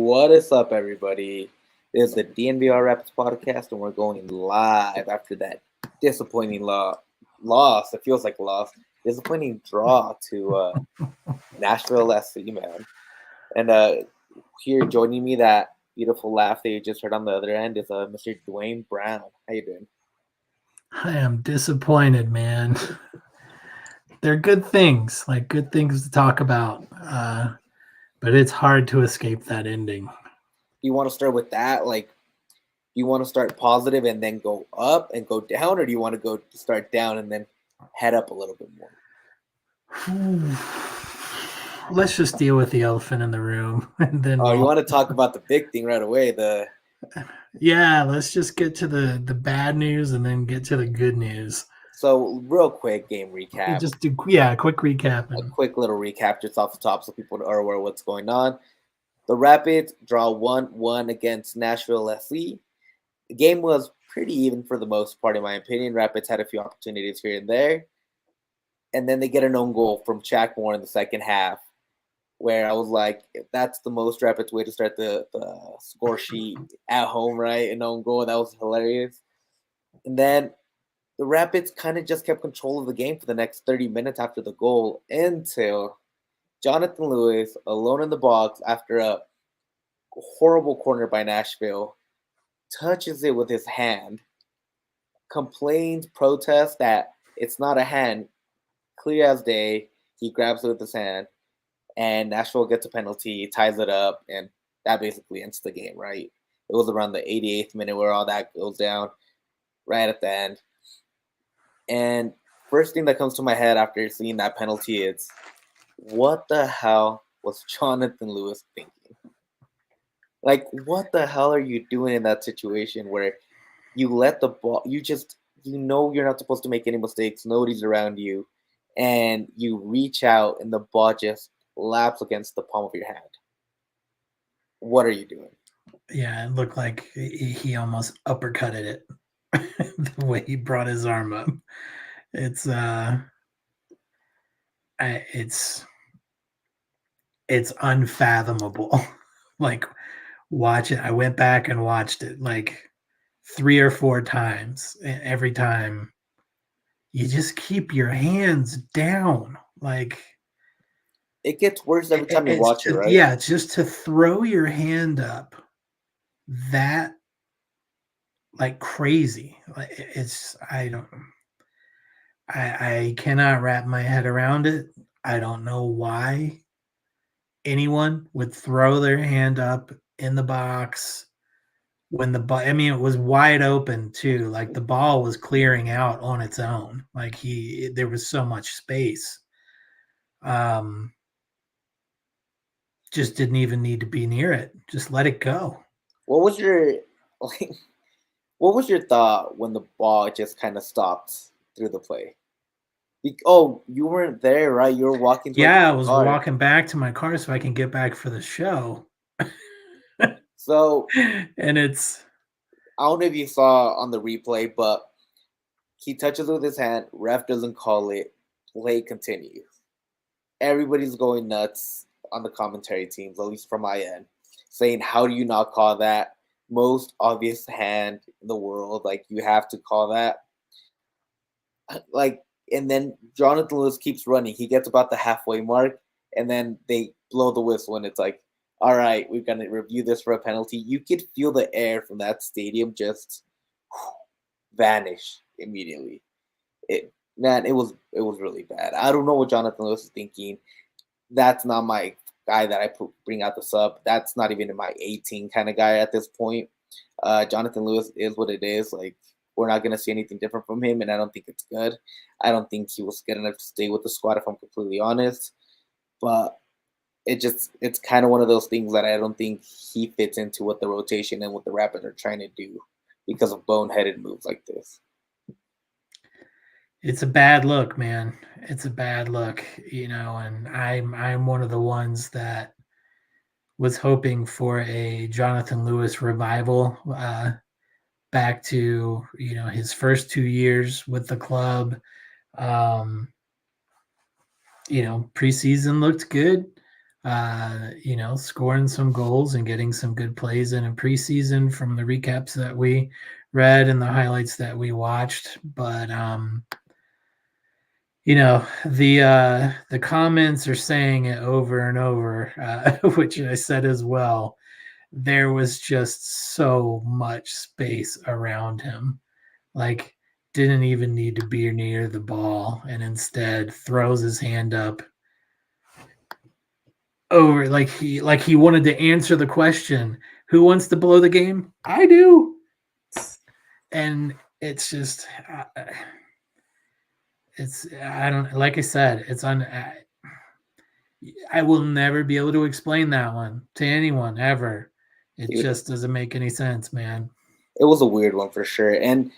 What is up, everybody? This is the DNVR Rapids podcast, and we're going live after that disappointing loss. It feels like a loss. Disappointing draw to Nashville SC, man. And here joining me, that beautiful laugh that you just heard on the other end, is Mr. Duane Brown. How you doing? I am disappointed, man. They're good things to talk about, but it's hard to escape that ending. You want to start with that? Like, do you want to start positive and then go up and go down, or do you want to start down and then head up a little bit more? Let's just deal with the elephant in the room, and then. Oh, you want to talk about the big thing right away? Yeah, let's just get to the bad news and then get to the good news. So, real quick game recap. Just do a quick recap. A quick little recap just off the top so people are aware of what's going on. The Rapids draw 1-1 against Nashville SC. The game was pretty even for the most part, in my opinion. Rapids had a few opportunities here and there. And then they get an own goal from Shaq Moore in the second half, where I was like, that's the most Rapids way to start the score sheet at home, right? An own goal. That was hilarious. And then the Rapids kind of just kept control of the game for the next 30 minutes after the goal until Jonathan Lewis, alone in the box after a horrible corner by Nashville, touches it with his hand, complains, protests that it's not a hand, clear as day. He grabs it with his hand, and Nashville gets a penalty, ties it up, and that basically ends the game, right? It was around the 88th minute where all that goes down, right at the end. And first thing that comes to my head after seeing that penalty is, what the hell was Jonathan Lewis thinking? Like, what the hell are you doing in that situation where you let the ball, you know you're not supposed to make any mistakes, nobody's around you, and you reach out and the ball just laps against the palm of your hand? What are you doing? Yeah, it looked like he almost uppercutted it. The way he brought his arm up, it's unfathomable. Like, watch it. I went back and watched it like 3 or 4 times. And every time, you just keep your hands down. Like, it gets worse every time you watch it, right? Yeah, just to throw your hand up that like crazy. Like, I cannot wrap my head around it. I don't know why anyone would throw their hand up in the box when it was wide open too. Like, the ball was clearing out on its own. Like, there was so much space. Just didn't even need to be near it. Just let it go. What was your thought when the ball just kind of stopped through the play? Oh, you weren't there, right? You were walking. Yeah, I was walking back to my car so I can get back for the show. So, and I don't know if you saw on the replay, but he touches it with his hand. Ref doesn't call it. Play continues. Everybody's going nuts on the commentary teams, at least from my end, saying, how do you not call that? Most obvious hand in the world. Like, you have to call that. Like, and then Jonathan Lewis keeps running. He gets about the halfway mark, and then they blow the whistle, and it's like, all right, we're going to review this for a penalty. You could feel the air from that stadium just vanish immediately. It was really bad. I don't know what Jonathan Lewis is thinking. That's not my guy that I bring out the sub. That's not even my 18 kind of guy at this point. Jonathan Lewis is what it is. Like, we're not going to see anything different from him, and I don't think it's good. I don't think he was good enough to stay with the squad, if I'm completely honest. But it's kind of one of those things that I don't think he fits into what the rotation and what the Rapids are trying to do because of boneheaded moves like this. It's a bad look, man. It's a bad look, and I'm one of the ones that was hoping for a Jonathan Lewis revival, back to, his first 2 years with the club. Preseason looked good. scoring some goals and getting some good plays in preseason from the recaps that we read and the highlights that we watched. But the comments are saying it over and over, which I said as well. There was just so much space around him. Like, didn't even need to be near the ball, and instead throws his hand up over like he wanted to answer the question, who wants to blow the game? I do. And it's just I don't, like I said, it's on. I will never be able to explain that one to anyone ever. It just doesn't make any sense, man. It was a weird one for sure. And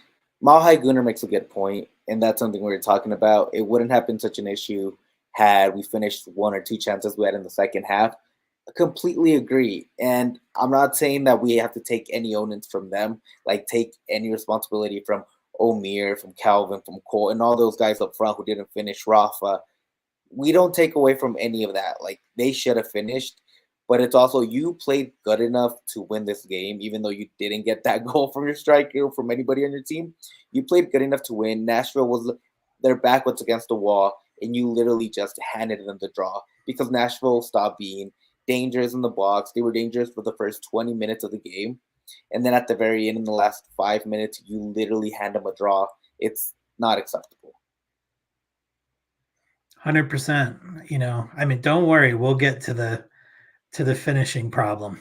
Malhai Gunnar makes a good point, and that's something we were talking about. It wouldn't have been such an issue had we finished one or two chances we had in the second half. I completely agree. And I'm not saying that we have to take any onus from them, like take any responsibility from Omir, from Calvin, from Cole, and all those guys up front who didn't finish. Rafa. We don't take away from any of that. Like, they should have finished. But it's also, you played good enough to win this game, even though you didn't get that goal from your striker or from anybody on your team. You played good enough to win. Nashville was their back was against the wall, and you literally just handed them the draw because Nashville stopped being dangerous in the box. They were dangerous for the first 20 minutes of the game. And then at the very end, in the last 5 minutes, you literally hand them a draw. It's not acceptable. 100%. I mean, don't worry. We'll get to the finishing problem.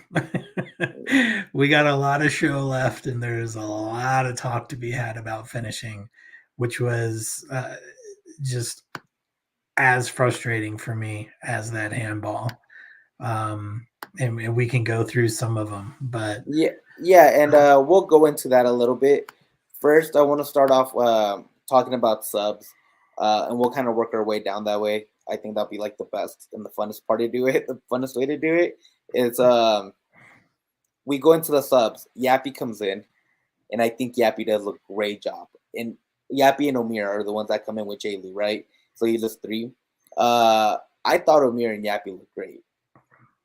We got a lot of show left, and there's a lot of talk to be had about finishing, which was just as frustrating for me as that handball. And we can go through some of them, but and we'll go into that a little bit. First, I want to start off talking about subs, and we'll kind of work our way down that way. I think that'll be like the best and the funnest part to do it. The funnest way to do it is we go into the subs. Yappy comes in, and I think Yappy does a great job. And Yappy and Omir are the ones that come in with Jaylee, right? So he's just three. I thought Omir and Yappy looked great.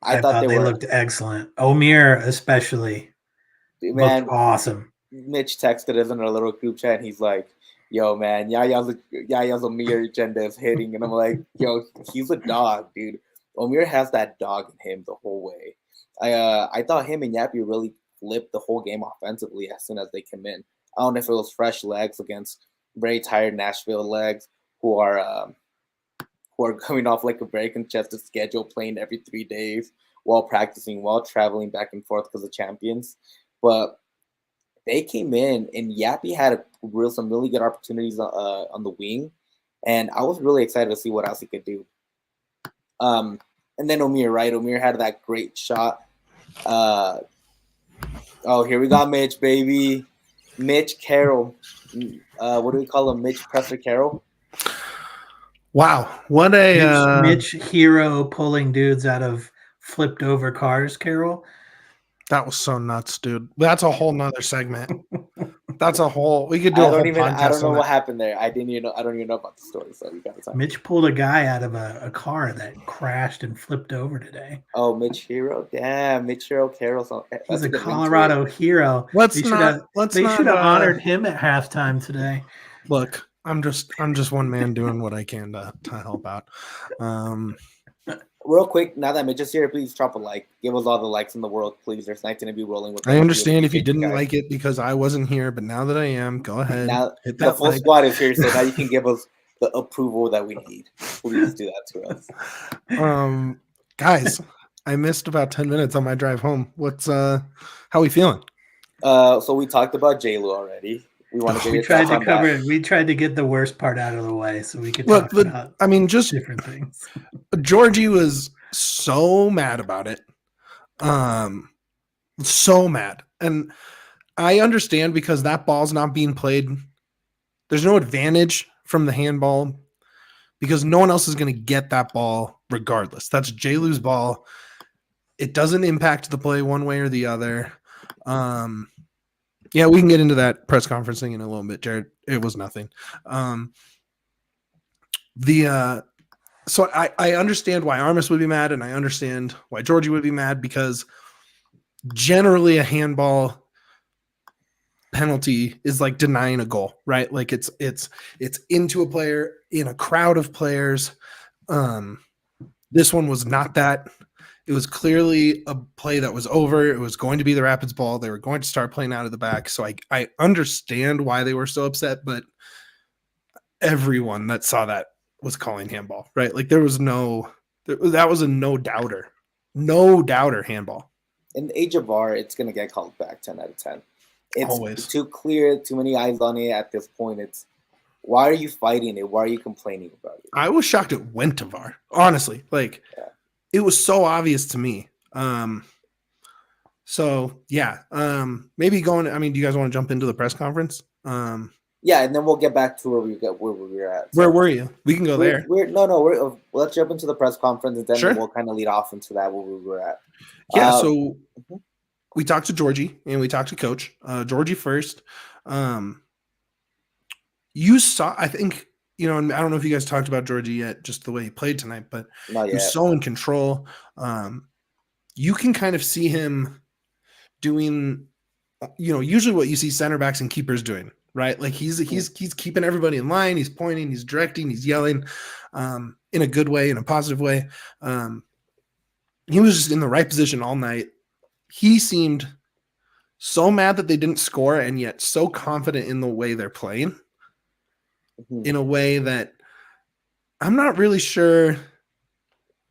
I thought they looked excellent. Omir especially looked awesome. Mitch texted us in our little group chat, and he's like, yo, man, Yaya's Omir agenda is hitting. And I'm like, yo, he's a dog, dude. Omir has that dog in him the whole way. I thought him and Yappy really flipped the whole game offensively as soon as they came in. I don't know if it was fresh legs against very tired Nashville legs who are coming off like a very congested schedule, playing every 3 days while practicing, while traveling back and forth because of champions. But they came in, and Yappy had some really good opportunities on the wing, and I was really excited to see what else he could do. And then Omir, right? Omir had that great shot. Oh, here we got Mitch, baby. Mitch Carroll. What do we call him? Mitch Presser Carroll? Wow. What a... Mitch hero pulling dudes out of flipped over cars, Carroll. That was so nuts, dude. That's a whole nother segment. That's a whole. We could do. I don't know what happened there. I don't even know about the story. So we got to talk. Mitch pulled a guy out of a car that crashed and flipped over today. Oh, Mitch Hero, damn, Mitch Hero Carroll. He's a Colorado hero. They should have honored him at halftime today. Look, I'm just one man doing what I can to help out. Real quick, now that Mitch is here, please drop a like. Give us all the likes in the world, please. There's nice to be rolling with. I understand if you didn't like it because I wasn't here, but now that I am, go ahead. Now hit that the full squad is here, so now you can give us the approval that we need. Please do that to us. Guys, I missed about 10 minutes on my drive home. What's how are we feeling? So we talked about J-Lo already. We tried to cover it. We tried to get the worst part out of the way so we could talk about just different things. Djordjie was so mad about it. So mad. And I understand because that ball's not being played. There's no advantage from the handball because no one else is going to get that ball regardless. That's J-Lou's ball. It doesn't impact the play one way or the other. Yeah, we can get into that press conference thing in a little bit, Jared. It was nothing. So I understand why Armas would be mad, and I understand why Djordjie would be mad, because generally a handball penalty is like denying a goal, right? Like it's into a player in a crowd of players. This one was not that. It was clearly a play that was over. It was going to be the Rapids ball. They were going to start playing out of the back. So I understand why they were so upset, but everyone that saw that was calling handball, right? Like that was a no doubter handball. In the age of VAR, it's going to get called back 10 out of 10. It's Always. too clear, too many eyes on it at this point. It's why are you fighting it? Why are you complaining about it? I was shocked it went to VAR, honestly. Like, It was so obvious to me. So yeah, maybe do you guys want to jump into the press conference? Yeah, and then we'll get back to where we were at. Where were you? We can go there. Let's jump into the press conference, and then Sure. we'll kind of lead off into that where we were at. Yeah, so we talked to Djordjie and we talked to Coach. Djordjie first. You saw, I think, and I don't know if you guys talked about Djordjie yet, just the way he played tonight, but he was so in control. You can kind of see him doing, usually what you see center backs and keepers doing, right? Like he's keeping everybody in line. He's pointing, he's directing, he's yelling, in a good way, in a positive way. He was just in the right position all night. He seemed so mad that they didn't score, and yet so confident in the way they're playing, in a way that I'm not really sure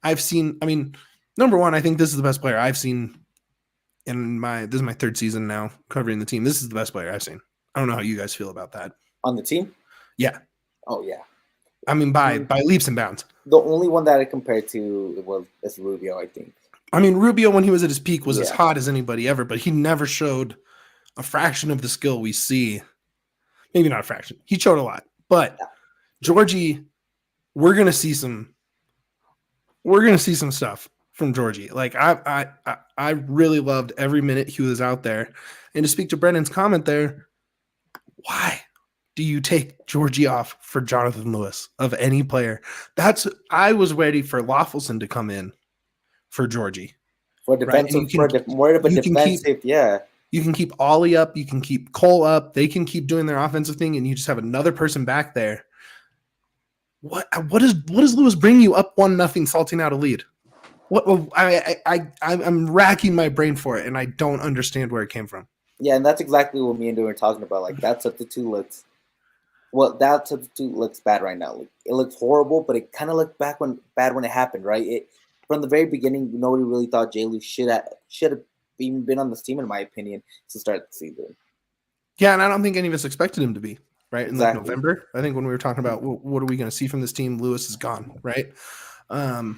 I've seen. I mean, number one, I think this is the best player I've seen this is my third season now covering the team. This is the best player I've seen. I don't know how you guys feel about that. On the team? Yeah. Oh, yeah. I mean, by leaps and bounds. The only one that I compared to is Rubio, I think. I mean, Rubio, when he was at his peak, was as hot as anybody ever, but he never showed a fraction of the skill we see. Maybe not a fraction. He showed a lot. But Djordjie, we're gonna see some stuff from Djordjie. Like I really loved every minute he was out there. And to speak to Brendan's comment there, why do you take Djordjie off for Jonathan Lewis of any player? I was ready for Lawfulson to come in for Djordjie. For defensive, right? More of a defensive, You can keep Ollie up, you can keep Cole up, they can keep doing their offensive thing, and you just have another person back there. What does Lewis bring you up 1-0, salting out a lead? I'm racking my brain for it, and I don't understand where it came from. Yeah, and that's exactly what me and Duane were talking about. Like that substitute looks bad right now. Like, it looks horrible, but it kind of looked bad when it happened, right? From the very beginning, nobody really thought Jay Lou should have even been on this team, in my opinion, to start the season. Yeah, and I don't think any of us expected him to be, right? In exactly. like November, I think when we were talking about what are we going to see from this team, Lewis is gone, right? I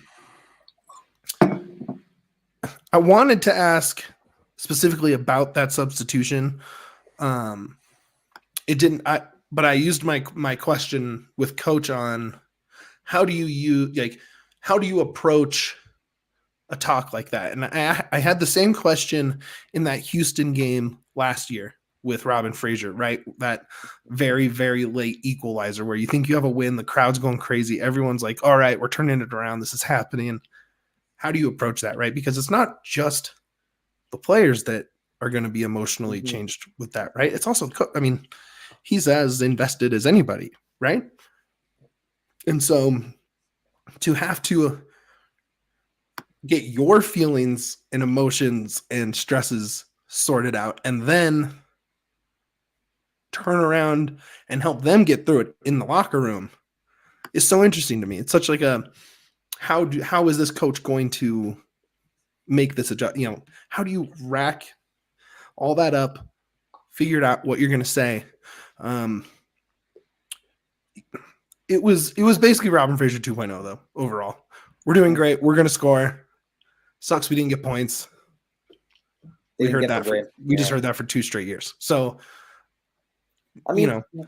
wanted to ask specifically about that substitution. It didn't. But I used my question with Coach on how do you approach a talk like that? And I had the same question in that Houston game last year with Robin Fraser, right? That very, very late equalizer where you think you have a win, the crowd's going crazy, everyone's like, all right, we're turning it around, this is happening. How do you approach that, right? Because it's not just the players that are going to be emotionally changed with that, right? It's also, he's as invested as anybody, right? And so to have to get your feelings and emotions and stresses sorted out and then turn around and help them get through it in the locker room is so interesting to me. It's such like how is this coach going to make this adjust? How do you rack all that up, figure out what you're going to say? It was basically Robin Fraser 2.0 though. Overall, we're doing great. We're going to score. Sucks we didn't get points. We just heard that for 2 straight years. So, but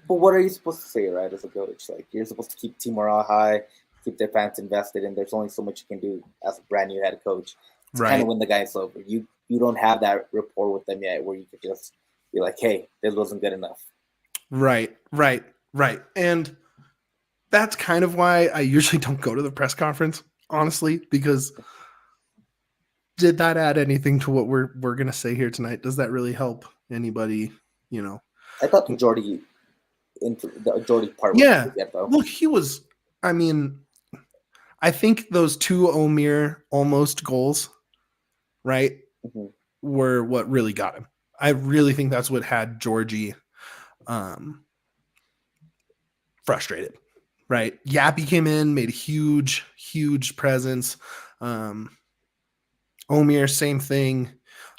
what are you supposed to say, right? As a coach, like you're supposed to keep team morale high, keep their fans invested, and there's only so much you can do as a brand new head coach to kind of win the guys over. You don't have that rapport with them yet, where you could just be like, "Hey, this wasn't good enough." Right. And that's kind of why I usually don't go to the press conference, honestly, because did that add anything to what we're gonna say here tonight? Does that really help anybody? You know, I thought the Djordjie part was yeah. pretty good, though. Look, he was. I mean, I think those two Omer almost goals, right, Mhm. were what really got him. I really think that's what had Djordjie frustrated, right? Yappy came in, made a huge presence. Omer, same thing.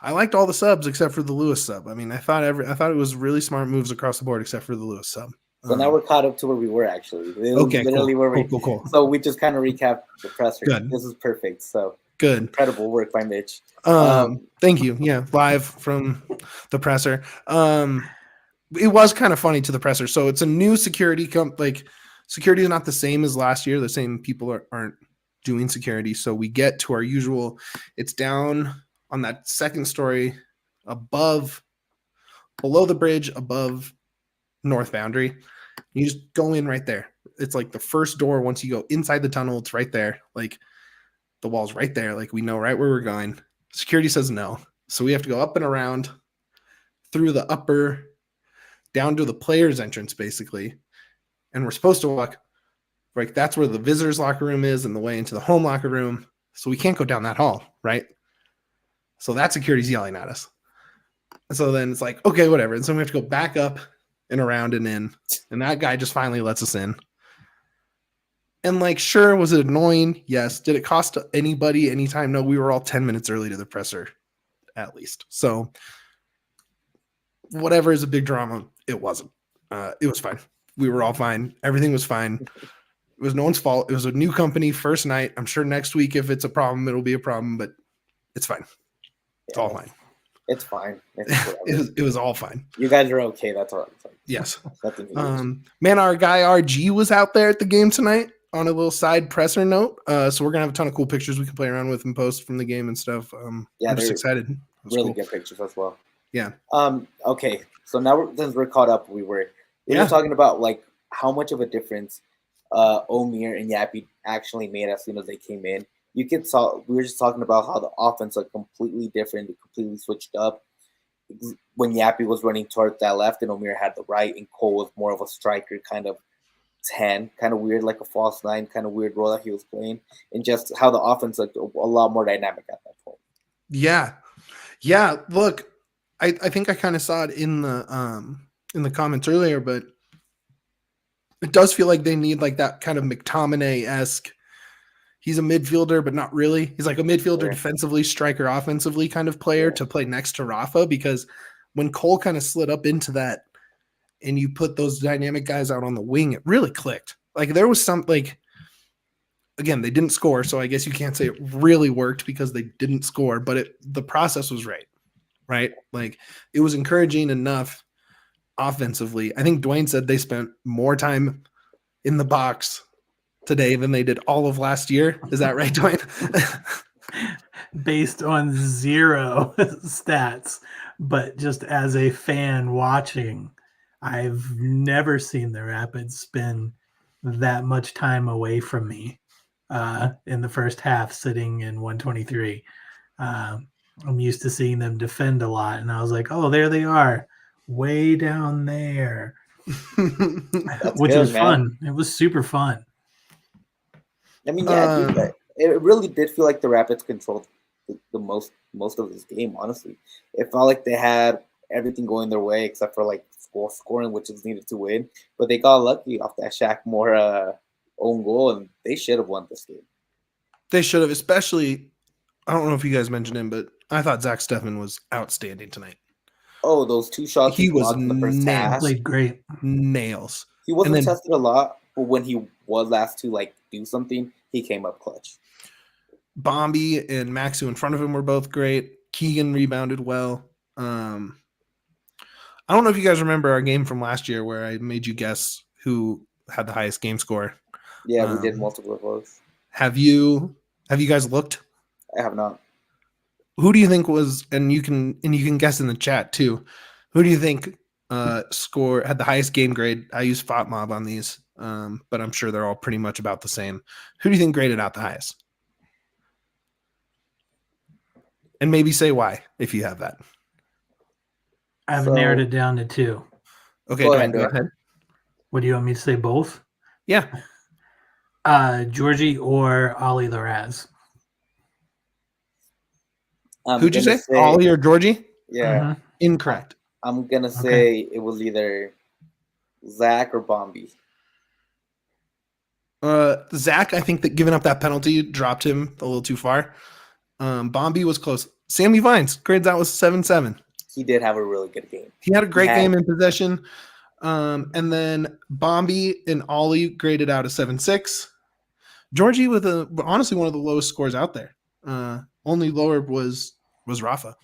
I liked all the subs except for the Lewis sub. I mean, I thought it was really smart moves across the board except for the Lewis sub. So now we're caught up to where we were actually. It was Okay, literally cool. where we. Cool. So we just kind of recapped the presser. Good. This is perfect. So Good. incredible work by Mitch. Thank you. Yeah, live from the presser. It was kind of funny to the presser. So it's a new security security is not the same as last year. The same people aren't doing security. So we get to our usual. It's down on that second story below the bridge, above north boundary. You just go in right there. It's like the first door. Once you go inside the tunnel, it's right there. Like the wall's right there. Like we know right where we're going. Security says no. So we have to go up and around through the upper down to the players' entrance, basically. And we're supposed to walk, like that's where the visitors' locker room is and the way into the home locker room. So we can't go down that hall, right? So that security's yelling at us. So then it's like, okay, whatever. And so we have to go back up and around and in. And that guy just finally lets us in. And like, sure, was it annoying? Yes. Did it cost anybody any time? No, we were all 10 minutes early to the presser, at least. So whatever is a big drama, it wasn't. It was fine. We were all fine. Everything was fine. It was no one's fault. It was a new company, first night. I'm sure next week, if it's a problem, it'll be a problem, but it's fine. It's all fine. It's fine. It was all fine. You guys are okay. That's all. Yes. Nothing Man, our guy RG was out there at the game tonight on a little side presser note. So we're gonna have a ton of cool pictures we can play around with and post from the game and stuff. I'm just excited. Really good pictures as well. Yeah. Okay. So now since we're caught up, we were talking about like how much of a difference Omer and Yappy actually made as soon as they came in. We were just talking about how the offense looked completely different, completely switched up. When Yappy was running towards that left and Omer had the right, and Cole was more of a striker, kind of 10, kind of weird, like a false 9, kind of weird role that he was playing, and just how the offense looked a lot more dynamic at that point. Yeah. Look, I think I kind of saw it in the comments earlier, but it does feel like they need like that kind of McTominay-esque. He's a midfielder, but not really. He's like a midfielder defensively, striker offensively kind of player to play next to Rafa, because when Cole kind of slid up into that and you put those dynamic guys out on the wing, it really clicked. Like there was some, like, again, they didn't score, so I guess you can't say it really worked because they didn't score, but the process was right? Like it was encouraging enough offensively. I think Duane said they spent more time in the box today than they did all of last year. Is that right, Duane? Based on zero stats, but just as a fan watching, I've never seen the Rapids spend that much time away from me in the first half, sitting in 123. I'm used to seeing them defend a lot, and I was like, oh, there they are, way down there, which was fun. It was super fun. I mean, it really did feel like the Rapids controlled the most of this game, honestly. It felt like they had everything going their way except for like scoring, which is needed to win. But they got lucky off that Shaq Moore own goal, and they should have won this game. They should have, especially, I don't know if you guys mentioned him, but I thought Zach Steffen was outstanding tonight. Oh, those 2 shots he was in the first half. Played great. Nails. He wasn't tested a lot, but when he was asked to like do something, he came up clutch. Bombi and Maxu in front of him were both great. Keegan rebounded well. I don't know if you guys remember our game from last year where I made you guess who had the highest game score. Yeah, we did multiple votes. Have you guys looked? I have not. Who do you think was, and you can guess in the chat too, who do you think had the highest game grade? I use FOTMob on these. but I'm sure they're all pretty much about the same. Who do you think graded out the highest? And maybe say why if you have that. I've So- narrowed it down to 2. Okay, Go Dwayne, ahead. go ahead. What do you want me to say? Both? Yeah. Djordjie or Ali Laraz. Who'd you say? Ollie or Djordjie? Yeah, Mhm. Incorrect. I'm gonna say it was either Zach or Bombi. Zach, I think that giving up that penalty dropped him a little too far. Bombi was close. Sammy Vines grades out was 7-7. He did have a really good game. He had a great He had- game in possession. And then Bombi and Ollie graded out a 7-6. Djordjie with honestly one of the lowest scores out there. Only lower was Rafa.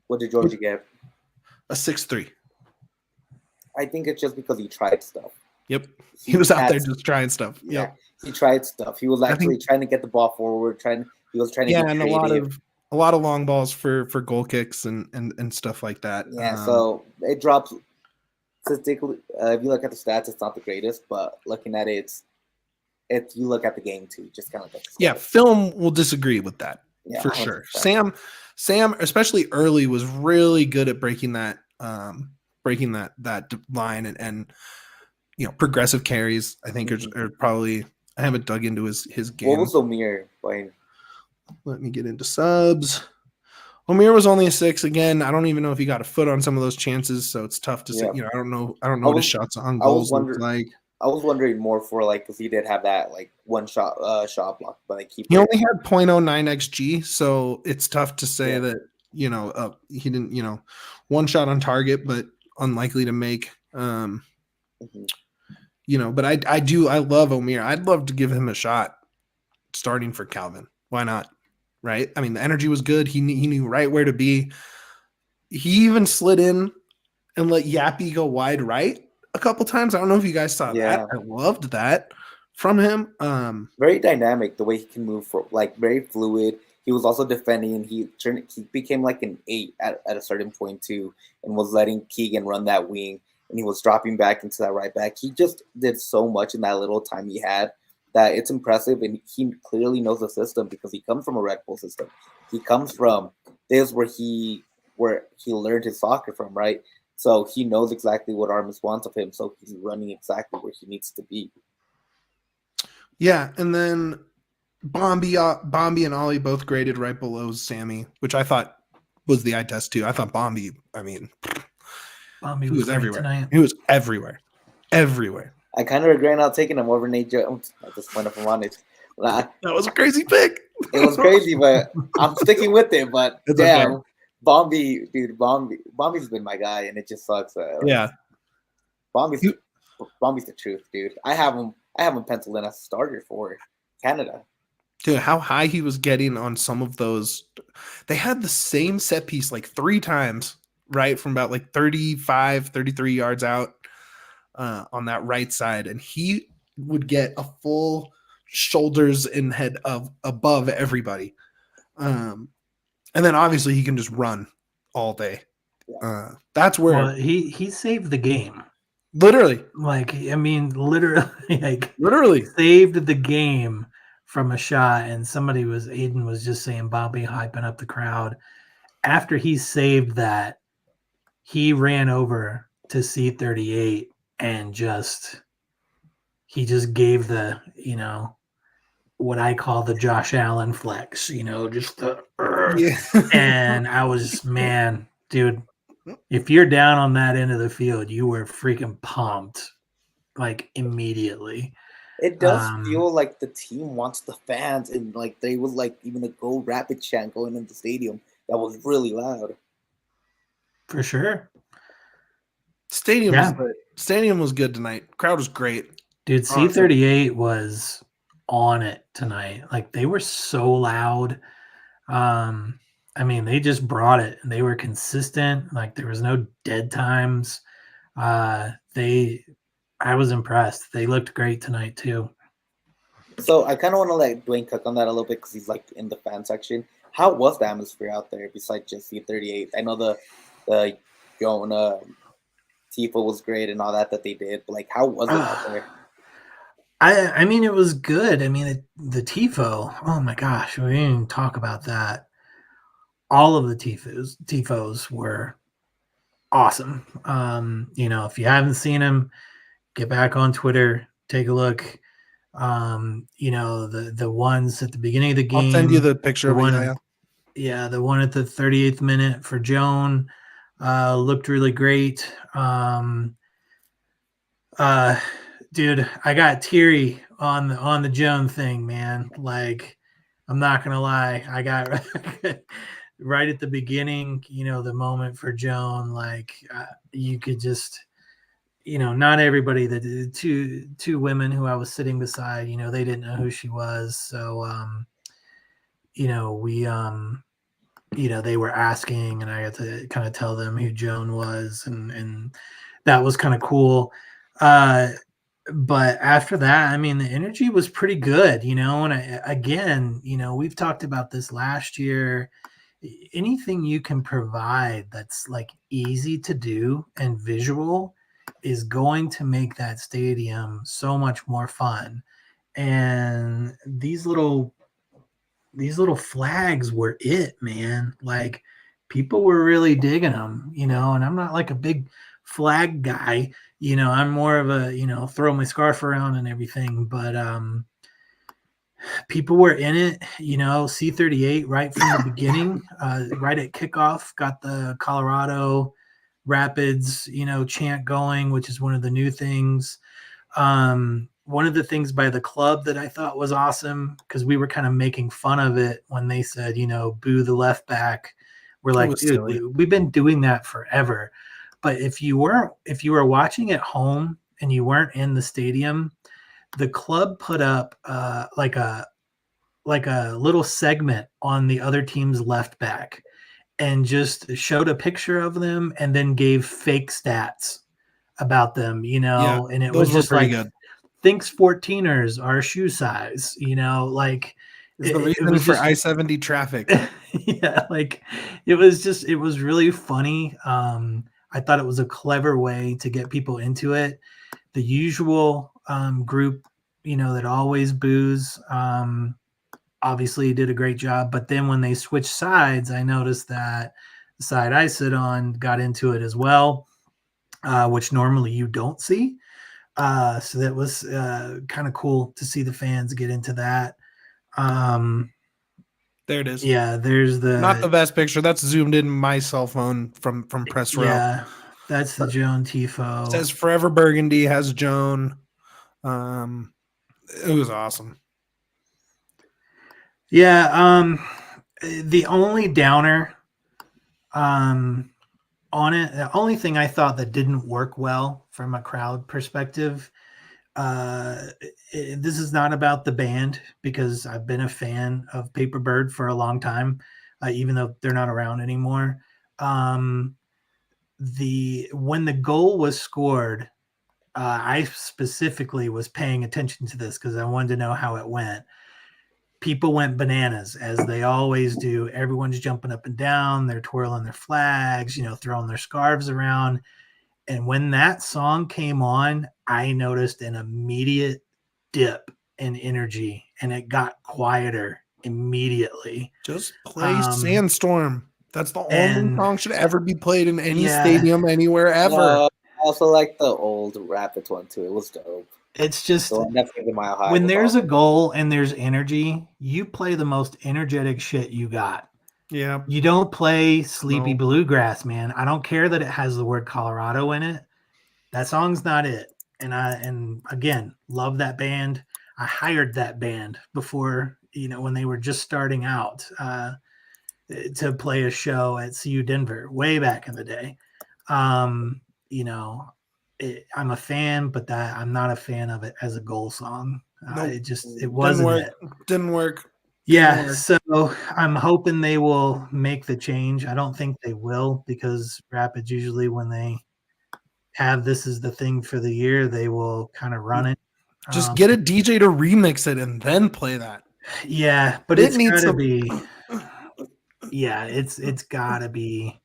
What did Djordjie get? A 6-3. I think it's just because he tried stuff. Yep. He was out had- there just trying stuff. Yeah, Yep. he tried stuff. He was actually trying to get the ball forward. He was trying to Yeah, be and creative. a lot of long balls for goal kicks and stuff like that. Yeah, so it drops. Statistically, if you look at the stats, it's not the greatest, but looking at it, if you look at the game too, just kind of like yeah, film will disagree with that yeah, for 100%. sure. Sam, especially early, was really good at breaking that line and progressive carries. I think are probably. I haven't dug into his game. What was Omir playing? Let me get into subs. Omir was only a 6 again. I don't even know if he got a foot on some of those chances, so it's tough to say. Yeah. I don't know what his shots on goals look like. I was wondering more for because he did have that one shot block, but He only had 0.09 xG, so it's tough to say that he didn't one shot on target, but unlikely to make. But I love Omir. I'd love to give him a shot starting for Calvin. Why not? Right? I mean, the energy was good. He knew right where to be. He even slid in and let Yappy go wide right a couple times. I don't know if you guys saw that. I loved that from him. Very dynamic the way he can move very fluid. He was also defending. He became like an 8 at a certain point too, and was letting Keegan run that wing, and he was dropping back into that right back. He just did so much in that little time he had that it's impressive, and he clearly knows the system because he comes from a Red Bull system. He comes from this where he learned his soccer from, right? So he knows exactly what Armas wants of him. So he's running exactly where he needs to be. Yeah, and then Bombi and Ollie both graded right below Sammy, which I thought was the eye test too. I thought Bombi, Bombi he was everywhere. Tonight. He was everywhere. Everywhere. I kind of regret not taking him over Nate Jones at this point, if I'm honest. That was a crazy pick. It was crazy, but I'm sticking with it. But It's damn, okay. Bombi's been my guy, and it just sucks. Yeah. Bombi's the truth, dude. I have him penciled in as a starter for Canada. Dude, how high he was getting on some of those. They had the same set piece like 3 times, right? From about 35, 33 yards out on that right side. And he would get a full shoulders and head above everybody. And then obviously he can just run all day. That's where he saved the game. Literally. Literally saved the game from a shot, and Aiden was just saying Bobby hyping up the crowd. After he saved that, he ran over to C38 and he just gave the, what I call the Josh Allen flex, just the and I was, man, dude, if you're down on that end of the field, you were freaking pumped immediately. It does feel like the team wants the fans, and they was even a Go Rapid chant going into the stadium that was really loud. For sure. Stadium was good tonight. Crowd was great. Dude, C38 was on it tonight. They were so loud. They just brought it, and they were consistent. There was no dead times. I was impressed. They looked great tonight too. So I kind of want to let Duane cook on that a little bit because he's in the fan section. How was the atmosphere out there besides just C38? I know the TIFO was great and all that they did. But, like, how was it out there? I mean, it was good. I mean, the TIFO. Oh my gosh, we didn't even talk about that. All of the TIFOs were awesome. If you haven't seen them, get back on Twitter, take a look. The ones at the beginning of the game. I'll send you the picture of it. Yeah, the one at the 38th minute for Joan looked really great. Dude, I got teary on the Joan thing, man. Like, I'm not gonna lie, I got right at the beginning, the moment for Joan. Like, you could just, not everybody. The two women who I was sitting beside, they didn't know who she was. So, we they were asking, and I had to kind of tell them who Joan was, and that was kind of cool. But after that, I mean, the energy was pretty good, and we've talked about this last year. Anything you can provide that's like easy to do and visual is going to make that stadium so much more fun. And these little flags were it, man. Like, people were really digging them, and I'm not like a big flag guy, I'm more of a, throw my scarf around and everything, but people were in it, C38 right from the beginning, right at kickoff, got the Colorado Rapids, chant going, which is one of the new things. One of the things by the club that I thought was awesome, because we were kind of making fun of it when they said, boo the left back. We're like, dude, we've been doing that forever. But if you were watching at home and you weren't in the stadium, the club put up like a little segment on the other team's left back and just showed a picture of them and then gave fake stats about them, and it was just like, good. Thinks 14ers are shoe size, like it's the reason for I-70 traffic. Yeah, like it was really funny. I thought it was a clever way to get people into it. The usual group, that always boos, obviously did a great job. But then when they switched sides, I noticed that the side I sit on got into it as well, which normally you don't see. So that was kind of cool to see the fans get into that. There it is. Yeah, there's not the best picture. That's zoomed in my cell phone from press row. Yeah, that's the Joan TIFO. It says Forever Burgundy, has Joan. It was awesome. Yeah, the only downer on it, the only thing I thought that didn't work well from a crowd perspective, this is not about the band, because I've been a fan of Paper Bird for a long time, even though they're not around anymore. When the goal was scored, I specifically was paying attention to this because I wanted to know how it went. People went bananas, as they always do. Everyone's jumping up and down. They're twirling their flags, throwing their scarves around. And when that song came on, I noticed an immediate dip in energy, and it got quieter immediately. Just play Sandstorm. That's the only song should ever be played in any stadium anywhere ever. I also like the old Rapids one too. It was dope. It's just so when there's a goal and there's energy, you play the most energetic shit you got. Yeah. You don't play Sleepy Bluegrass, man. I don't care that it has the word Colorado in it. That song's not it. And again, love that band. I hired that band before, when they were just starting out to play a show at CU Denver way back in the day. I'm a fan, but I'm not a fan of it as a goal song. It wasn't. Didn't work. Yeah, so I'm hoping they will make the change. I don't think they will, because Rapids usually, when they have this is the thing for the year, they will kind of run it. Just get a DJ to remix it and then play that. Yeah, but it's got to be. Yeah, it's got to be.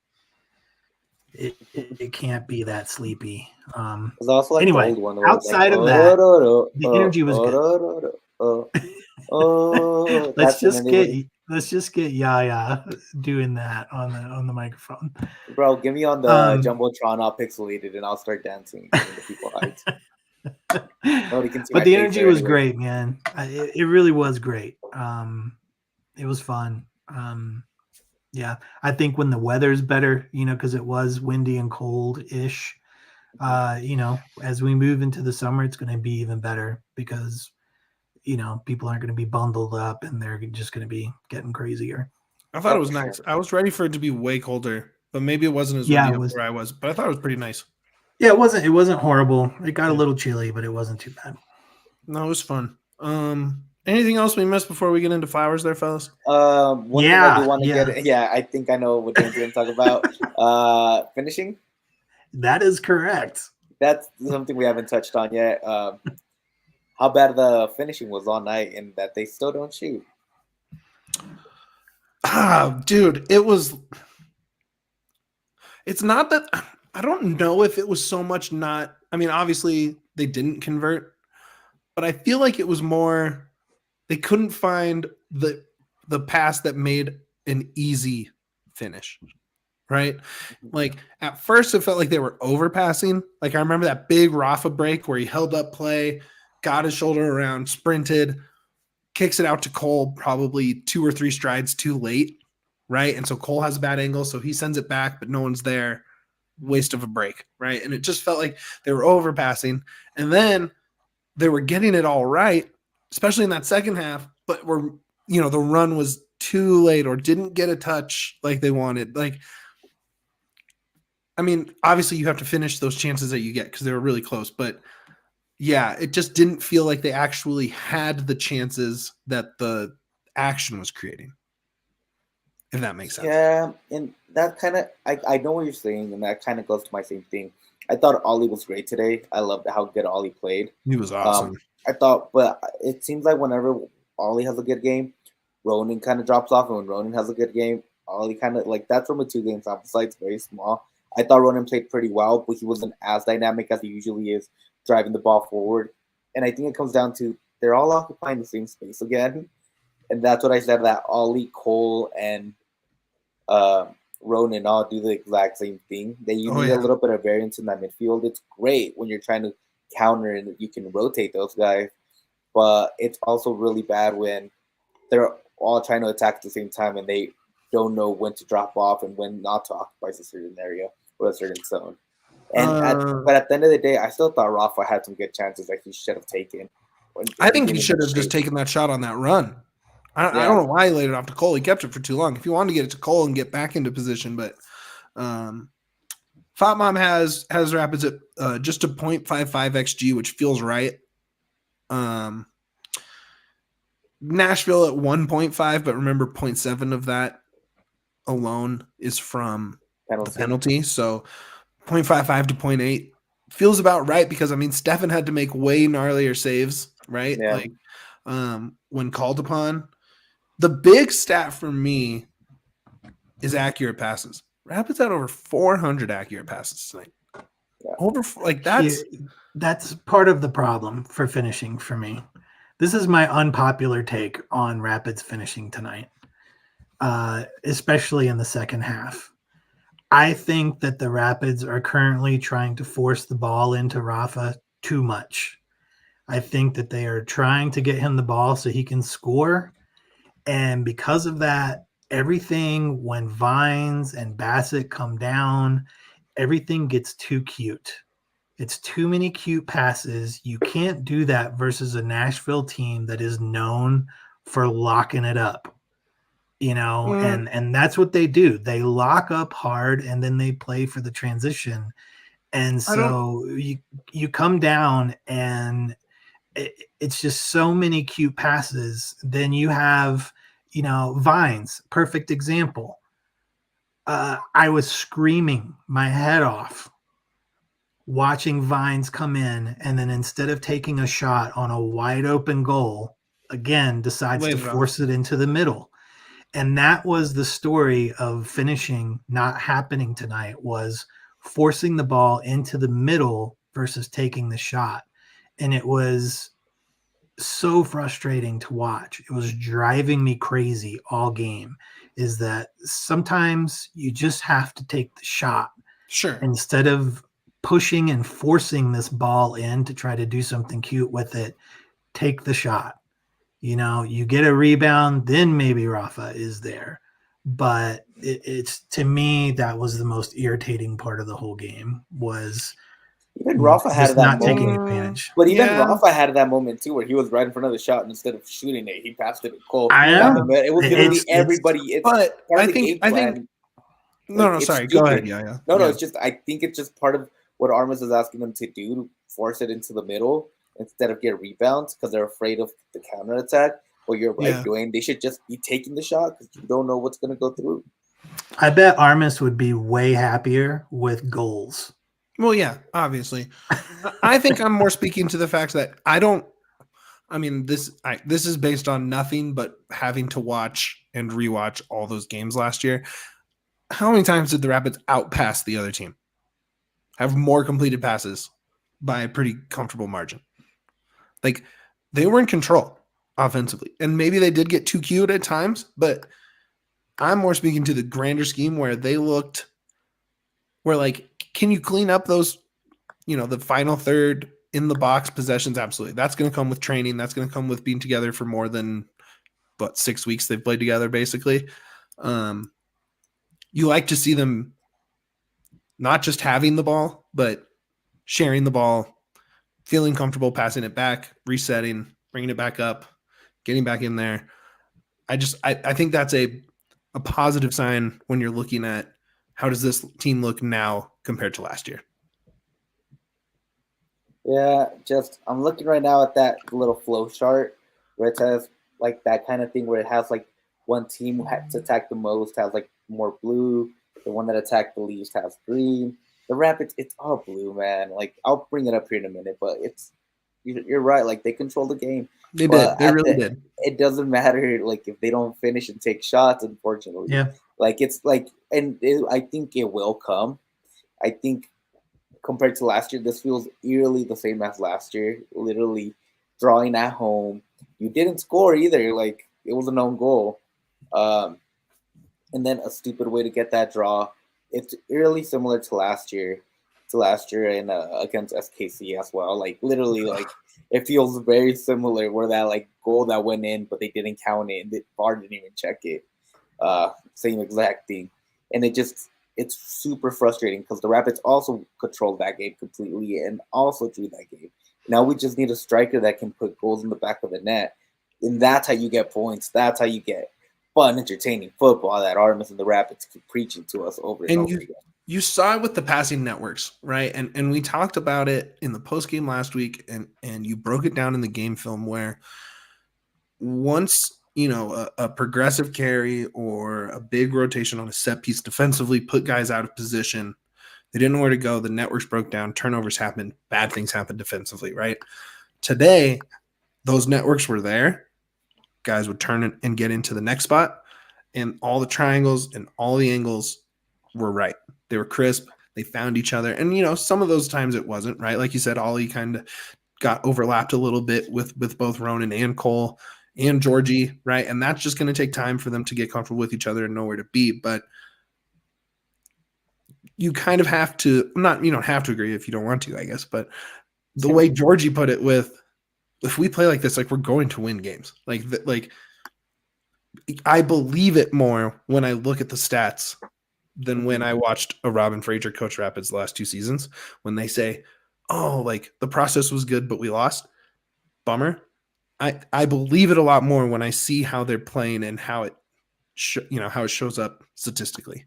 it can't be that sleepy. There's also like Anyway, the old one where it's outside like, of that, the energy was good. That's the energy. Let's just get Yaya doing that on the microphone. Bro, give me on the Jumbotron all pixelated and I'll start dancing giving the people height. Nobody can see But my the face energy there was anyway. great, man. It really was great. It was fun. Yeah, I think when the weather's better, because it was windy and cold-ish, as we move into the summer, it's going to be even better because, people aren't going to be bundled up and they're just going to be getting crazier. I thought it was nice. I was ready for it to be way colder, but maybe it wasn't as Yeah, windy up where I was. But I thought it was pretty nice. Yeah, it wasn't horrible. It got a little chilly, but it wasn't too bad. No, it was fun. Anything else we missed before we get into flowers there, fellas? One thing I do want to get. Yeah, I think I know what Dane's going to talk about. Finishing. That is correct. That's something we haven't touched on yet. How bad the finishing was all night, and that they still don't shoot. Dude, it was. It's not that I don't know if it was so much not. I mean, obviously they didn't convert, but I feel like it was more. They couldn't find the pass that made an easy finish, right? Like at first it felt like they were overpassing. Like I remember that big Rafa break where he held up play, got his shoulder around, sprinted, kicks it out to Cole probably 2 or 3 strides too late, right? And so Cole has a bad angle, so he sends it back, but no one's there. Waste of a break, right? And it just felt like they were overpassing. And then they were getting it all right, especially in that second half, but the run was too late or didn't get a touch like they wanted. Like, I mean, obviously you have to finish those chances that you get because they were really close, but yeah, it just didn't feel like they actually had the chances that the action was creating. If that makes sense. Yeah, and that kind of, I know what you're saying, and that kind of goes to my same thing. I thought Ollie was great today. I loved how good Ollie played. He was awesome. I thought, but it seems like whenever Ollie has a good game, Ronan kind of drops off, and when Ronan has a good game, Ollie kind of, like, that's from a 2-game sample size. It's very small. I thought Ronan played pretty well, but he wasn't as dynamic as he usually is driving the ball forward. And I think it comes down to they're all occupying the same space again. And that's what I said, that Ollie, Cole, and Ronan all do the exact same thing. You need a little bit of variance in that midfield. It's great when you're trying to counter and you can rotate those guys, but it's also really bad when they're all trying to attack at the same time and they don't know when to drop off and when not to occupy a certain area or a certain zone. And but at the end of the day, I still thought Rafa had some good chances that he should have taken. I think he should have just taken that shot on that run. I don't know why he laid it off to Cole. He kept it for too long. If you wanted to get it to Cole and get back into position, but Fat Mom has Rapids at just a 0.55 XG, which feels right. Nashville at 1.5, but remember 0.7 of that alone is from the penalty. So 0.55 to 0.8 feels about right because, I mean, Stefan had to make way gnarlier saves, right? Yeah. Like when called upon. The big stat for me is accurate passes. Rapids had over 400 accurate passes tonight. Yeah. That's part of the problem for finishing for me. This is my unpopular take on Rapids finishing tonight, especially in the second half. I think that the Rapids are currently trying to force the ball into Rafa too much. I think that they are trying to get him the ball so he can score. And because of that, everything, when Vines and Bassett come down, everything gets too cute. It's too many cute passes. You can't do that versus a Nashville team that is known for locking it up, and that's what they do. They lock up hard and then they play for the transition. And so you come down and it's just so many cute passes. Then you have, Vines, perfect example. I was screaming my head off watching Vines come in, and then instead of taking a shot on a wide open goal, again, decides to force it into the middle. And that was the story of finishing not happening tonight, was forcing the ball into the middle versus taking the shot. And it was so frustrating to watch. It was driving me crazy all game, is that sometimes you just have to take the shot. Sure. Instead of pushing and forcing this ball in to try to do something cute with it, take the shot. You get a rebound, then maybe Rafa is there. But it's, to me, that was the most irritating part of the whole game, was even Rafa had just that not moment. taking advantage. But even Yeah. Rafa had that moment too, where he was right in front of the shot, and instead of shooting it, he passed it to Cole. I down know. the middle. It was literally It's- everybody. It's But part I of the think game I plan. think no, It's sorry. Go ahead. stupid. Yeah. No, Yeah. it's just, I think it's just part of what Armas is asking them to do, to force it into the middle instead of get rebounds, because they're afraid of the counterattack. Well, you're right, Yeah. Duane. They should just be taking the shot, because you don't know what's going to go through. I bet Armas would be way happier with goals. Well, yeah, obviously. I think I'm more speaking to the fact that this is based on nothing but having to watch and rewatch all those games last year. How many times did the Rapids outpass the other team? Have more completed passes by a pretty comfortable margin. Like, they were in control offensively. And maybe they did get too cute at times, but I'm more speaking to the grander scheme where they looked where, like, can you clean up those, the final third in the box possessions? Absolutely. That's going to come with training. That's going to come with being together for more than 6 weeks they've played together, basically. You like to see them not just having the ball, but sharing the ball, feeling comfortable passing it back, resetting, bringing it back up, getting back in there. I think that's a positive sign when you're looking at how does this team look now compared to last year. Yeah, I'm looking right now at that little flow chart where it says like that kind of thing where it has like one team who had to attack the most has like more blue, the one that attacked the least has green. The Rapids, it's all blue, man. Like, I'll bring it up here in a minute, but you're right. Like, they control the game. They But did. They really did. It doesn't matter like if they don't finish and take shots, unfortunately. Yeah. Like, it's like, I think it will come. I think compared to last year, this feels eerily the same as last year. Literally drawing at home. You didn't score either. Like, it was an own goal. And then a stupid way to get that draw. It's eerily similar to last year. And against SKC as well. Like, literally, like, it feels very similar where that, like, goal that went in, but they didn't count it. And the VAR didn't even check it. Same exact thing. And it's super frustrating because the Rapids also controlled that game completely and also drew that game. Now we just need a striker that can put goals in the back of the net. And that's how you get points. That's how you get fun, entertaining football that Artemis and the Rapids keep preaching to us over and over again. You saw it with the passing networks, right? And we talked about it in the postgame last week, and you broke it down in the game film where once a progressive carry or a big rotation on a set piece defensively put guys out of position. They didn't know where to go. The networks broke down. Turnovers happened. Bad things happened defensively, right? Today, those networks were there. Guys would turn and get into the next spot, and all the triangles and all the angles were right. They were crisp. They found each other. And, some of those times it wasn't, right? Like you said, Ollie kind of got overlapped a little bit with both Ronan and Cole and Djordjie, right? And that's just going to take time for them to get comfortable with each other and know where to be. But you kind of have to, you don't have to agree if you don't want to, I guess. But the way Djordjie put it if we play like this, like, we're going to win games. Like I believe it more when I look at the stats than when I watched a Robin Fraser coach Rapids the last 2 seasons, when they say, oh, like, the process was good, but we lost. Bummer. I believe it a lot more when I see how they're playing and how it how it shows up statistically.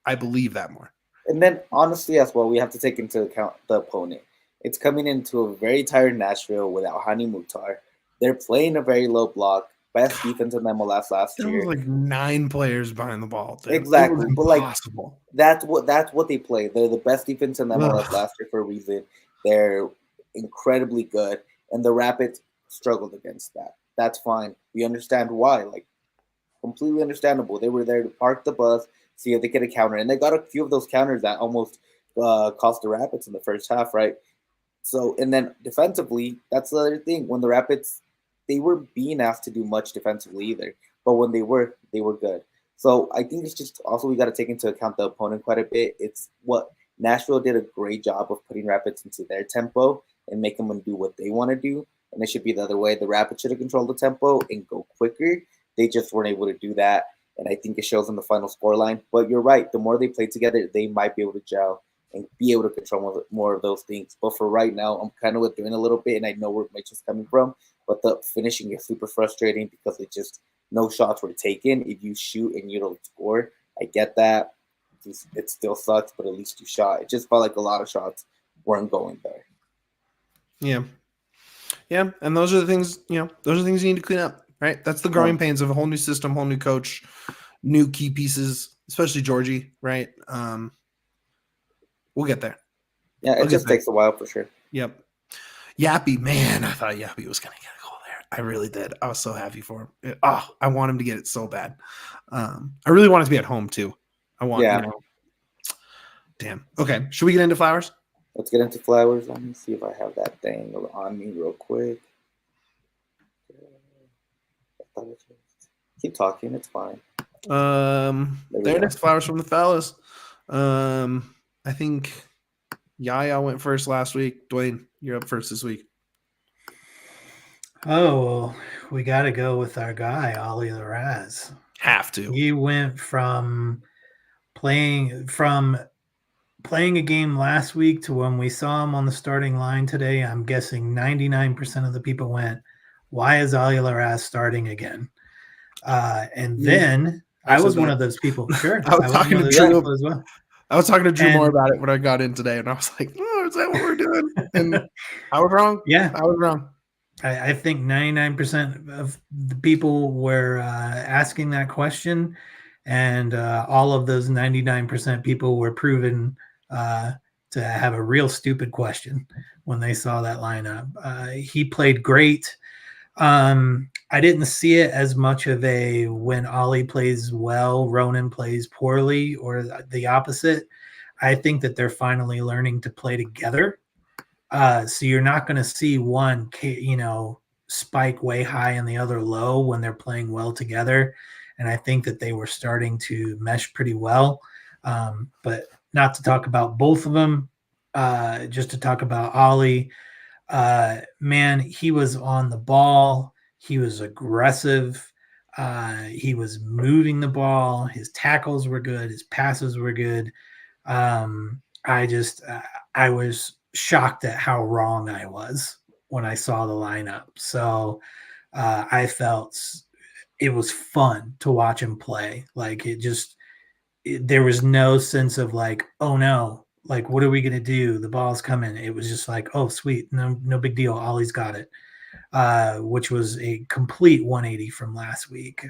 I believe that more. And then honestly as well, we have to take into account the opponent. It's coming into a very tired Nashville without Hany Mukhtar. They're playing a very low block. Best defense in MLS last There year. was like 9 players behind the ball. Exactly. But impossible. That's what they play. They're the best defense in MLS last year for a reason. They're incredibly good. And the Rapids struggled against that. That's fine. We understand why. Like, completely understandable. They were there to park the bus, see if they get a counter, and they got a few of those counters that almost cost the Rapids in the first half, right? So, and then defensively, that's the other thing. When the Rapids, they weren't being asked to do much defensively either, but when they were good. So I think it's just also we got to take into account the opponent quite a bit. It's what Nashville did a great job of putting Rapids into their tempo and making them do what they want to do. And it should be the other way. The Rapids should have controlled the tempo and go quicker. They just weren't able to do that. And I think it shows in the final scoreline. But you're right. The more they play together, they might be able to gel and be able to control more of those things. But for right now, I'm kind of withdrawing a little bit, and I know where Mitch is coming from. But the finishing is super frustrating because it just no shots were taken. If you shoot and you don't score, I get that. It still sucks, but at least you shot. It just felt like a lot of shots weren't going there. Yeah. Yeah, and those are the things, those are the things you need to clean up, right? That's the growing pains of a whole new system, whole new coach, new key pieces, especially Djordjie, right? We'll get there. Yeah, it just takes a while for sure. Yep. Yappy, man, I thought Yappy was going to get a goal there. I really did. I was so happy for him. I want him to get it so bad. I really want it to be at home too. Damn. Okay, should we get into flowers? Let's get into flowers. Let me see if I have that thing on me real quick. Keep talking. It's fine. There next flowers from the fellas. I think Yaya went first last week. Duane, you're up first this week. Oh, well, we got to go with our guy, Ollie Laraz. Have to. He went from playing a game last week to when we saw him on the starting line today. I'm guessing 99% of the people went, why is Ollie Laraz starting again? Then I was one of those people. Sure. I was talking to Drew as well. I was talking to Drew Moore about it when I got in today, and I was like, oh, is that what we're doing? And I was wrong. Yeah. I was wrong. I think 99% of the people were asking that question, and all of those 99% people were proven to have a real stupid question when they saw that lineup. He played great. I didn't see it as much of a when Ollie plays well, Ronan plays poorly, or the opposite. I think that they're finally learning to play together. So you're not going to see one, spike way high and the other low when they're playing well together. And I think that they were starting to mesh pretty well. But not to talk about both of them, just to talk about Ollie. Man, he was on the ball. He was aggressive. He was moving the ball. His tackles were good. His passes were good. I was shocked at how wrong I was when I saw the lineup. So I felt it was fun to watch him play. Like there was no sense of like, oh no, like, what are we going to do? The ball's coming. It was just like, oh, sweet. No big deal. Ollie's got it, which was a complete 180 from last week.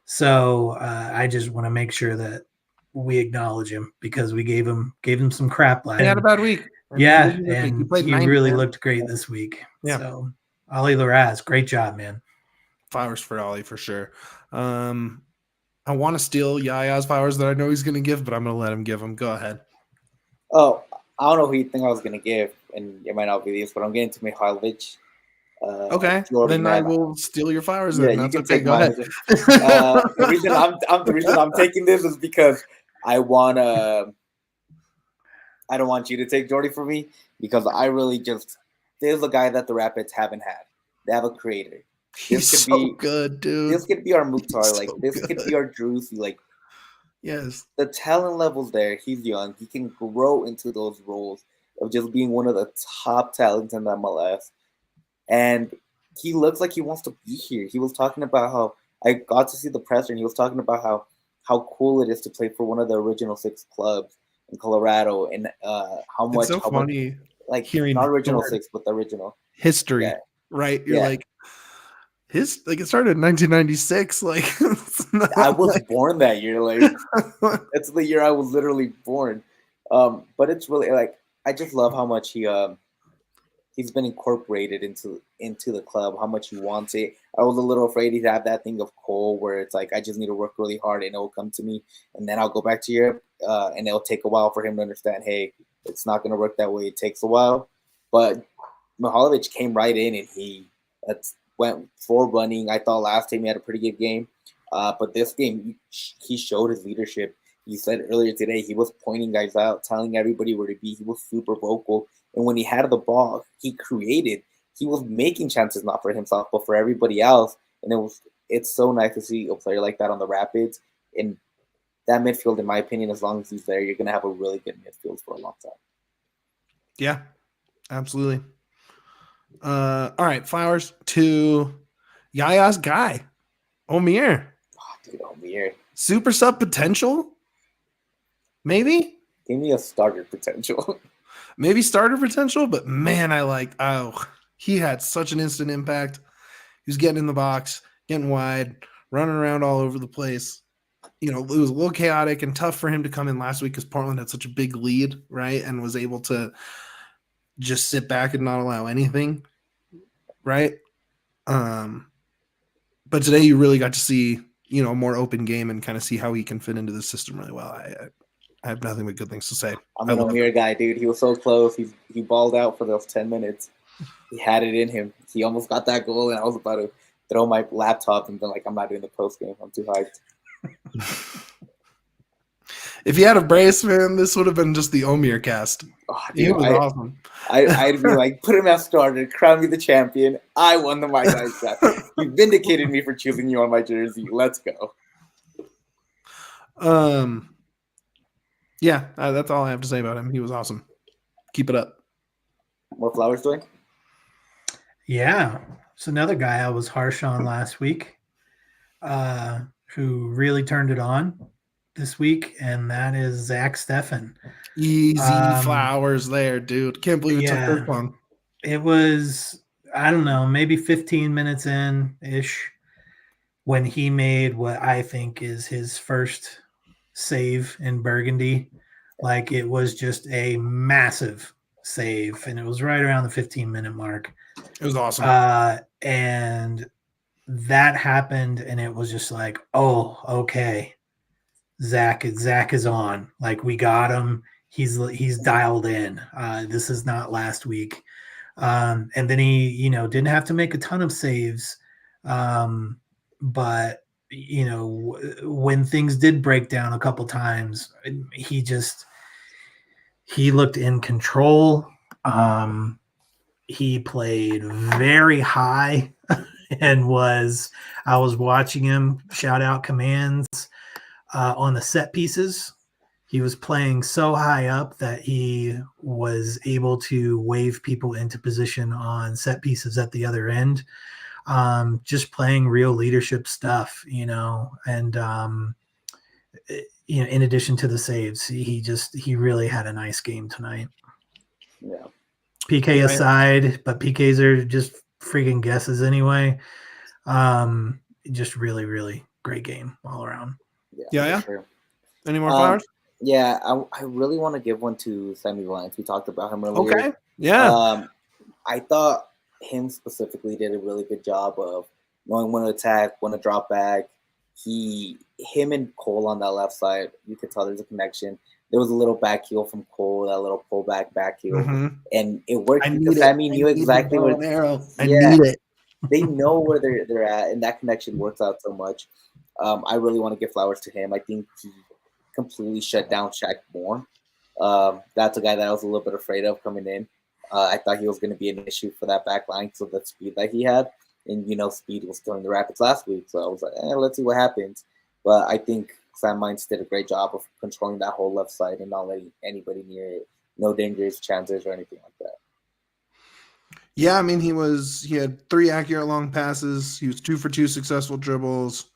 So I just want to make sure that we acknowledge him because we gave him some crap last week. He had a bad week. Yeah, and he really looked great this week. Yeah. So, Ollie Laraz, great job, man. Flowers for Ollie for sure. I want to steal Yaya's flowers that I know he's going to give, but I'm going to let him give them. Go ahead. Oh, I don't know who you think I was going to give, and it might not be this, but I'm getting to Mihailović. Okay, then I will steal your flowers. Yeah, then. you That's can okay. take Go mine. ahead. The reason I'm taking this is because I don't want you to take Djordjie for me because I really there's a guy that the Rapids haven't had. They have a creator. He's so good, dude. This could be our Mukhtar. Could be our Druzy. Like, yes, the talent level's there. He's young. He can grow into those roles of just being one of the top talents in the MLS. And he looks like he wants to be here. He was talking about how I got to see the presser, and he was talking about how cool it is to play for one of the original 6 clubs in Colorado, and how much. It's so funny, like hearing not original 6, but the original history, right? You're like it started in 1996. Like I was born that year. Like that's the year I was literally born. But it's really like I just love how much he's been incorporated into the club, how much he wants it. I was a little afraid he'd have that thing of Cole where it's like, I just need to work really hard and it'll come to me, and then I'll go back to Europe, and it'll take a while for him to understand, hey, it's not going to work that way. It takes a while. But Mihailović came right in and went floor running. I thought last time he had a pretty good game. But this game, he showed his leadership. He said earlier today he was pointing guys out, telling everybody where to be. He was super vocal. And when he had the ball, he created. He was making chances not for himself, but for everybody else. And it's so nice to see a player like that on the Rapids. And that midfield, in my opinion, as long as he's there, you're going to have a really good midfield for a long time. Yeah, absolutely. All right, flowers to Yaya's guy, Omir. Oh, dude, Omir. Super sub potential? Maybe? Give me a starter potential. Maybe starter potential, but man, he had such an instant impact. He was getting in the box, getting wide, running around all over the place. You know, it was a little chaotic and tough for him to come in last week because Portland had such a big lead, right? And was able to just sit back and not allow anything, right? But today you really got to see, you know, a more open game and kind of see how he can fit into the system really well. I have nothing but good things to say. I'm an Omir guy, dude. He was so close. He balled out for those 10 minutes. He had it in him. He almost got that goal, and I was about to throw my laptop and been like, I'm not doing the post game. I'm too hyped. If he had a brace, man, this would have been just the Omir cast. Oh, dude, he was awesome. I'd be like, put him as starter, crown me the champion. I won the My Guys draft. You vindicated me for choosing you on my jersey. Let's go. Yeah, that's all I have to say about him. He was awesome. Keep it up. More flowers, Duane? Yeah. It's another guy I was harsh on last week, who really turned it on this week, and that is Zach Steffen. Easy flowers there, dude. Can't believe it took this long. It was, I don't know, maybe 15 minutes in-ish when he made what I think is his first save in Burgundy. Like, it was just a massive save, and it was right around the 15-minute mark. It was awesome. And that happened, and it was just like, oh, okay. Zach is on. Like, we got him. He's dialed in. This is not last week. And then he, you know, didn't have to make a ton of saves. But, you know, when things did break down a couple times, he looked in control. He played very high and I was watching him shout out commands on the set pieces. He was playing so high up that he was able to wave people into position on set pieces at the other end. Just playing real leadership stuff, you know, and you know, in addition to the saves, he really had a nice game tonight. Yeah. PK aside, but PKs are just freaking guesses anyway. Just really, really great game all around. Yeah. Sure. Any more flowers? Yeah, I really want to give one to Sammy Vines. We talked about him earlier. Okay. Yeah. I thought him specifically did a really good job of knowing when to attack, when to drop back. Him and Cole on that left side, you could tell there's a connection. There was a little back heel from Cole, that little pullback back heel, and it worked because Sammy knew exactly where. I need it. They know where they're at, and that connection works out so much. I really want to give flowers to him. I think he completely shut down Shaq Moore. That's a guy that I was a little bit afraid of coming in. I thought he was going to be an issue for that back line, so that speed that he had. And, you know, speed was still in the Rapids last week, so I was like, let's see what happens. But I think Sam Mines did a great job of controlling that whole left side and not letting anybody near it. No dangerous chances or anything like that. Yeah, I mean, he had 3 accurate long passes. He was 2 for 2 successful dribbles.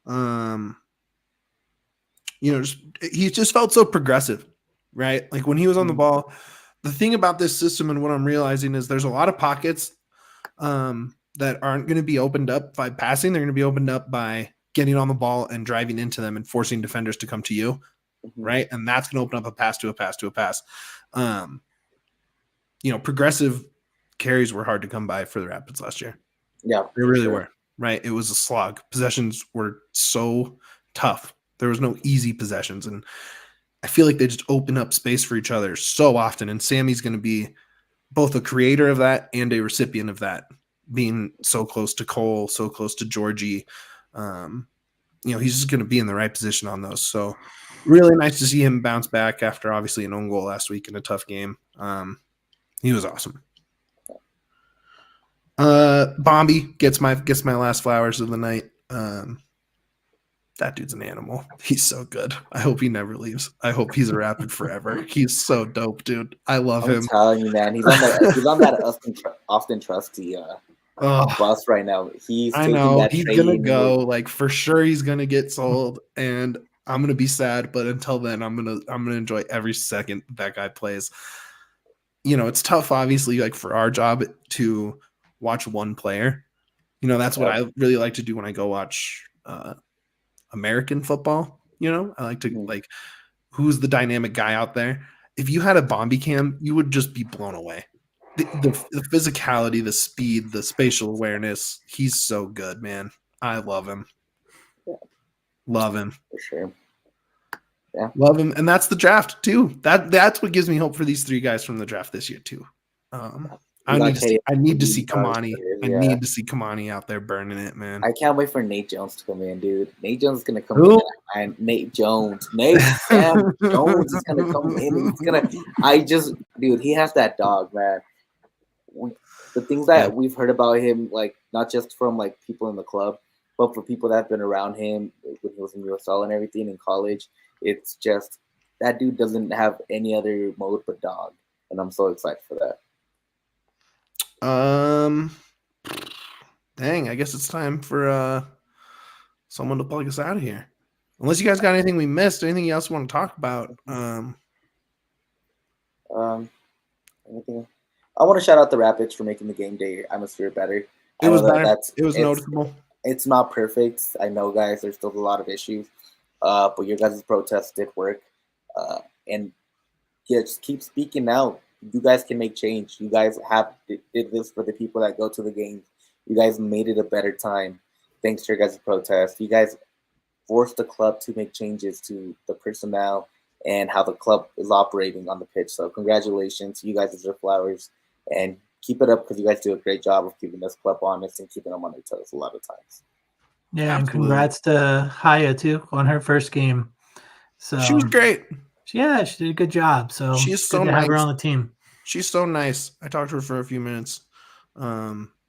You know, he just felt so progressive, right? Like when he was on the ball, the thing about this system and what I'm realizing is there's a lot of pockets that aren't going to be opened up by passing. They're going to be opened up by getting on the ball and driving into them and forcing defenders to come to you, right? And that's going to open up a pass to a pass to a pass. You know, progressive carries were hard to come by for the Rapids last year. Yeah, they really were. Right, it was a slog. Possessions were so tough. There was no easy possessions, and I feel like they just open up space for each other so often. And Sammy's going to be both a creator of that and a recipient of that, being so close to Cole, so close to Djordjie. He's just going to be in the right position on those. So really nice to see him bounce back after obviously an own goal last week in a tough game. He was awesome. Bombi gets my last flowers of the night. That dude's an animal. He's so good. I hope he never leaves. I hope he's a Rapid forever. He's so dope, dude. I love him. I'm telling you, man. He's on that Austin Trusty bus right now. I know he's gonna go. Like for sure, he's gonna get sold, and I'm gonna be sad. But until then, I'm gonna enjoy every second that guy plays. It's tough, obviously, like for our job to watch one player. That's what I really like to do when I go watch American football. I like to like who's the dynamic guy out there. If you had a Bombi cam, you would just be blown away. The physicality, the speed, the spatial awareness. He's so good, man. I love him. Yeah. Love him. For sure. Yeah. Love him. And that's the draft too. That's what gives me hope for these three guys from the draft this year too. I need to see Kamani. I need to see Kamani out there burning it, man. I can't wait for Nate Jones to come in, dude. Nate Jones is gonna come in. And Nate Jones. Sam Jones is gonna come in. Dude, he has that dog, man. The things that we've heard about him, like not just from like people in the club, but for people that have been around him when he was in USL and everything in college, it's just that dude doesn't have any other mode but dog, and I'm so excited for that. Dang, I guess it's time for someone to plug us out of here. Unless you guys got anything we missed, anything else you want to talk about? Anything? I want to shout out the Rapids for making the game day atmosphere better. It was better. It was noticeable. It's not perfect. I know, guys. There's still a lot of issues, but your guys' protest did work, and just keep speaking out. You guys can make change. You guys did this for the people that go to the games. You guys made it a better time thanks to your guys' protest. You guys forced the club to make changes to the personnel and how the club is operating on the pitch. So congratulations. You guys deserve flowers. And keep it up because you guys do a great job of keeping this club honest and keeping them on their toes a lot of times. Yeah, absolutely. And congrats to Haya, too, on her first game. So she was great. Yeah, she did a good job. So she's so nice. Have her on the team. She's so nice. I talked to her for a few minutes.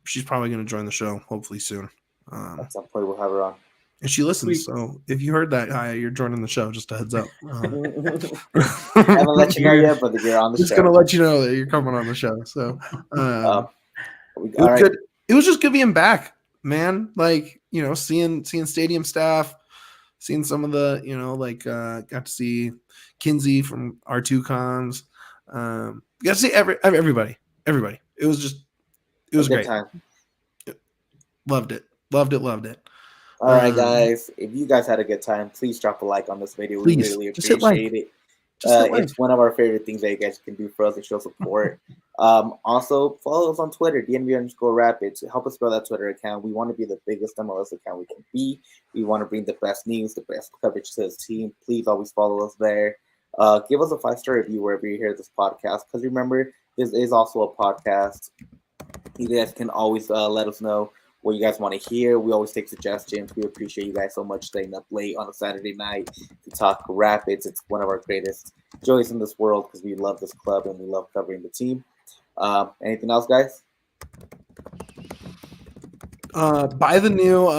She's probably going to join the show hopefully soon. At some point, we'll have her on. And she listens. So if you heard that, Haya, you're joining the show. Just a heads up. I haven't let you know yet, but you're on the show. Just going to let you know that you're coming on the show. So it was just good being back, man. Like, seeing stadium staff, seeing some of the, got to see Kinsey from R2 Comms. Got to see everybody. It was great. Time. Loved it. All right, guys. If you guys had a good time, please drop a like on this video. We really appreciate it. It's one of our favorite things that you guys can do for us to show support. Also, follow us on Twitter, DNV_Rapids. Help us grow that Twitter account. We want to be the biggest MLS account we can be. We want to bring the best news, the best coverage to this team. Please always follow us there. Give us a 5-star review wherever you hear this podcast. Because remember, this is also a podcast. You guys can always let us know what you guys want to hear. We always take suggestions. We appreciate you guys so much staying up late on a Saturday night to talk Rapids. It's one of our greatest joys in this world because we love this club and we love covering the team. Anything else, guys? Buy the new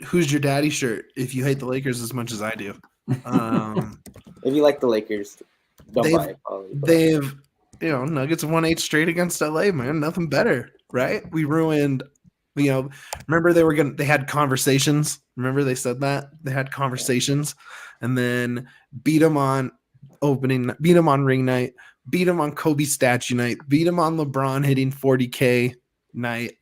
Who's Your Daddy shirt if you hate the Lakers as much as I do. If you like the Lakers, don't buy it. Probably, they've, Nuggets won 8 straight against LA, man. Nothing better, right? We ruined. Remember they had conversations. Remember they said that they had conversations, and then beat them on opening, beat them on ring night, beat them on Kobe statue night, beat them on LeBron hitting 40K night.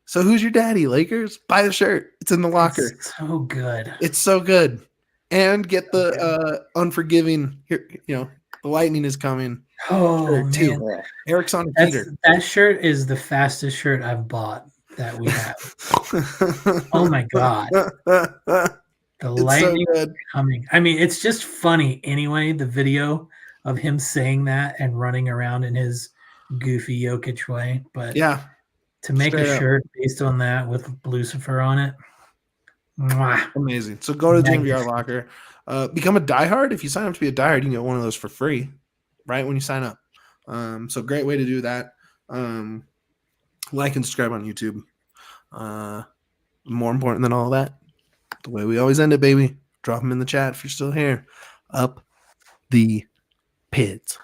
So who's your daddy, Lakers? Buy the shirt. It's in the locker. It's so good. It's so good. And get the unforgiving. Here, the lightning is coming. Oh shirt, too. man, Yeah. Eric's on Peter. that shirt is the fastest shirt I've bought that we have. Oh my God. The It's so lightning good. coming. I mean, it's just funny anyway. The video of him saying that and running around in his goofy Jokic way, but Yeah, to make straight a up. shirt based on that with Lucifer on it, mwah. Amazing. So go to the DNVR Magnificent. locker. Become a diehard. If you sign up to be a diehard, you can get one of those for free, right when you sign up. So great way to do that. Like and subscribe on YouTube. More important than all that, the way we always end it, baby. Drop them in the chat if you're still here. Up the pids.